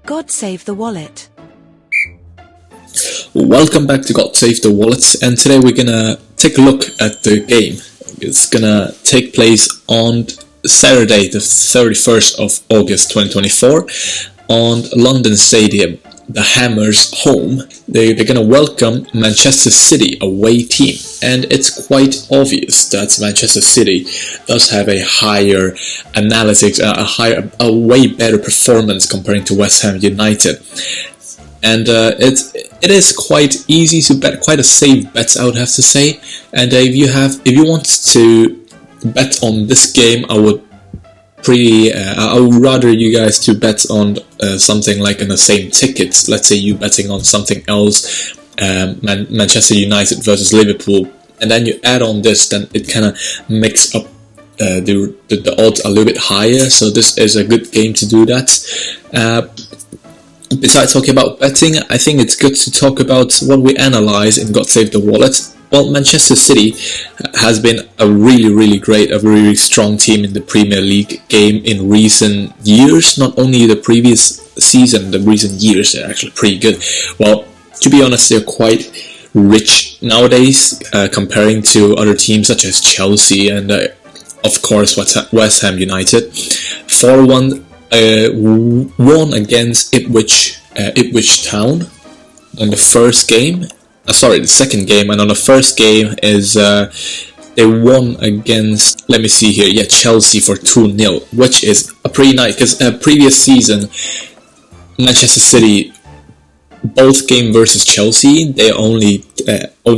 God Save the Wallet. Welcome back to God Save the Wallet, and today we're gonna take a look at the game. It's gonna take place on Saturday, the 31st of August 2024, on London Stadium, the Hammers' home. They're gonna welcome Manchester City away team, and it's quite obvious that Manchester City does have a higher analytics, a way better performance comparing to West Ham United. And it is quite easy to bet, quite a safe bet, I would have to say. And if you want to bet on this game, I would rather you guys to bet on something like in the same tickets. Let's say you betting on something else, Manchester United versus Liverpool, and then you add on this, then it kind of makes up the odds a little bit higher. So this is a good game to do that. Besides talking about betting, I think it's good to talk about what we analyze in God Save the Wallet. Well, Manchester City has been a really strong team in the Premier League game in recent years. Not only the previous season, the recent years, they're actually pretty good. Well, to be honest, they're quite rich nowadays, comparing to other teams such as Chelsea and, of course, West Ham United. 4-1 won against Ipswich Town on the first game. The second game, and on the first game is they won against, let me see here, Chelsea for 2-0, which is a pretty nice, because previous season Manchester City, both game versus Chelsea, they only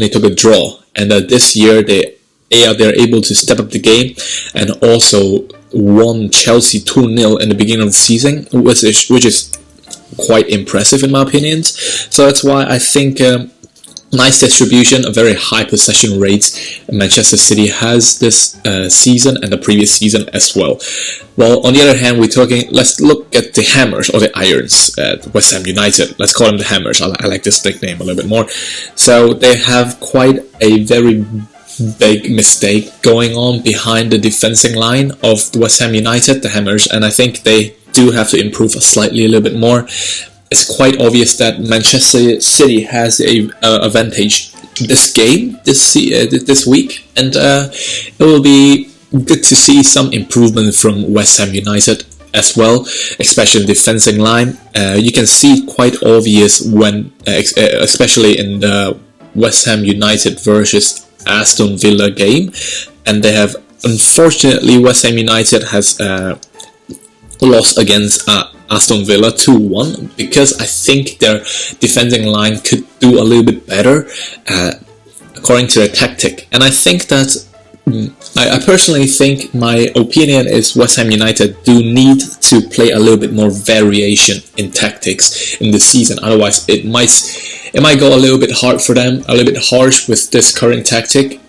took a draw, and this year they're able to step up the game and also won Chelsea 2-0 in the beginning of the season, which is quite impressive in my opinion. So that's why I think nice distribution, a very high possession rate Manchester City has this season and the previous season as well. Well, on the other hand, let's look at the Hammers, or the Irons at West Ham United. Let's call them the Hammers. I like this nickname a little bit more. So they have quite a very big mistake going on behind the defending line of West Ham United, the Hammers, and I think they do have to improve a little bit more. It's quite obvious that Manchester City has a advantage this game, this week, and it will be good to see some improvement from West Ham United as well, especially in the defending line. You can see quite obvious when, especially in the West Ham United versus Aston Villa game, and they have, unfortunately, West Ham United has lost against Aston Villa 2-1, because I think their defending line could do a little bit better according to their tactic. And I think that I personally think, my opinion is, West Ham United do need to play a little bit more variation in tactics in the season. Otherwise, it might go a little bit hard for them, a little bit harsh with this current tactic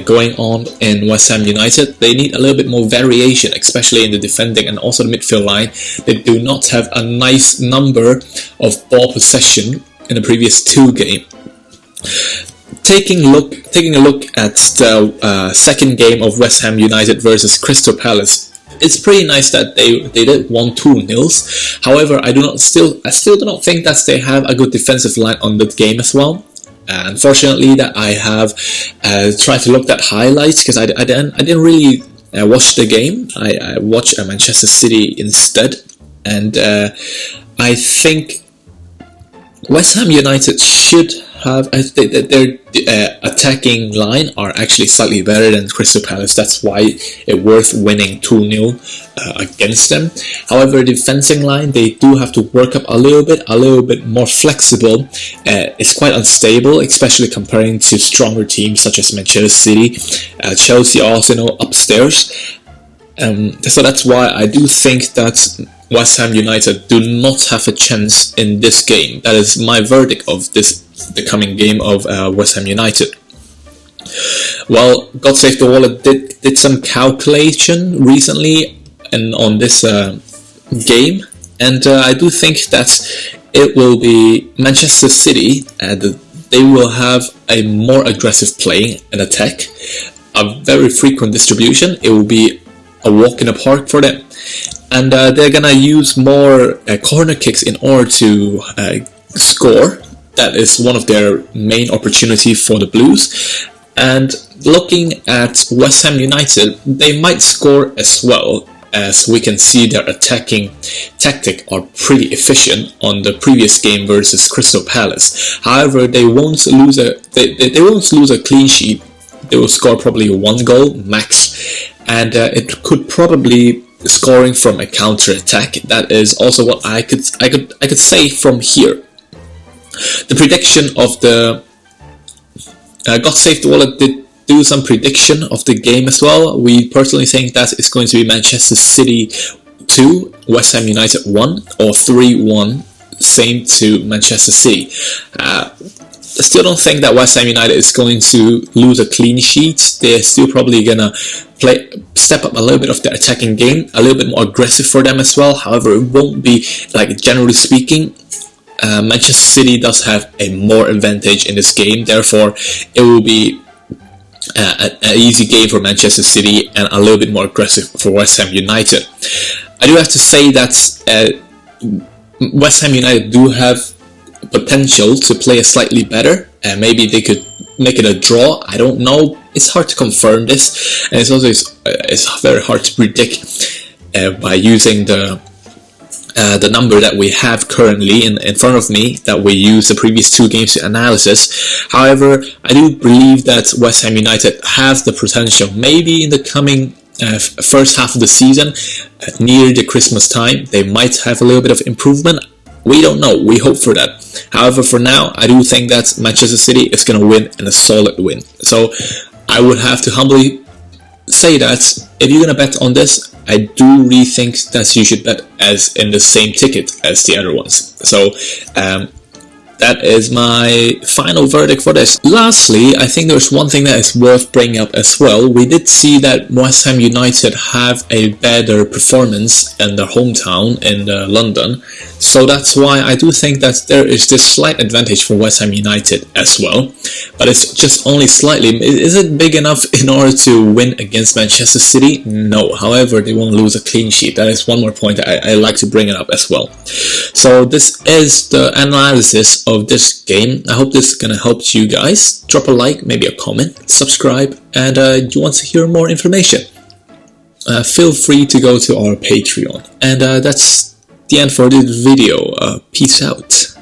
going on in West Ham United. They need a little bit more variation, especially in the defending and also the midfield line. They do not have a nice number of ball possession in the previous two games. Taking a look at the second game of West Ham United versus Crystal Palace, it's pretty nice that they did 1-2-0. However, I still do not think that they have a good defensive line on that game as well. Unfortunately, that I have tried to look at highlights, because I didn't really watch the game. I watched Manchester City instead, and I think West Ham United should have their attacking line are actually slightly better than Crystal Palace. That's why it's worth winning 2-0 against them. However, defending line, they do have to work up a little bit more flexible. It's quite unstable, especially comparing to stronger teams such as Manchester City, Chelsea, Arsenal upstairs. So that's why I do think that West Ham United do not have a chance in this game. That is my verdict of the coming game of West Ham United. Well, God Save the Wallet did some calculation recently and on this game, and I do think that it will be Manchester City. They will have a more aggressive play and attack, a very frequent distribution. It will be a walk in the park for them. and they're gonna use more corner kicks in order to score. That is one of their main opportunity for the Blues. And looking at West Ham United, they might score as well, as we can see their attacking tactic are pretty efficient on the previous game versus Crystal Palace. However, they won't lose a clean sheet. They will score probably 1 goal max, and it could probably scoring from a counter attack. That is also what I could say from here. The prediction of the God Save the Wallet did do some prediction of the game as well. We personally think that it's going to be Manchester City 2, West Ham United 1, or 3-1, same to Manchester City. I still don't think that West Ham United is going to lose a clean sheet. They're still probably gonna step up a little bit of their attacking game, a little bit more aggressive for them as well. However, it won't be, like, generally speaking, Manchester City does have a more advantage in this game. Therefore, it will be an easy game for Manchester City and a little bit more aggressive for West Ham United. I do have to say that West Ham United do have potential to play a slightly better, and maybe they could make it a draw. I don't know. It's hard to confirm this, and it's very hard to predict by using the number that we have currently in front of me, that we use the previous 2 games analysis. However, I do believe that West Ham United has the potential, maybe in the coming first half of the season, near the Christmas time, they might have a little bit of improvement. We don't know. We hope for that. However, for now, I do think that Manchester City is going to win, and a solid win. So I would have to humbly say that if you're going to bet on this, I do really think that you should bet as in the same ticket as the other ones. So that is my final verdict for this. Lastly, I think there's one thing that is worth bringing up as well. We did see that West Ham United have a better performance in their hometown in London. So that's why I do think that there is this slight advantage for West Ham United as well. But it's just only slightly. Is it big enough in order to win against Manchester City? No. However, they won't lose a clean sheet. That is one more point I like to bring it up as well. So this is the analysis of this game. I hope this is going to help you guys. Drop a like, maybe a comment, subscribe, and you want to hear more information, feel free to go to our Patreon. And that's the end for this video. Peace out.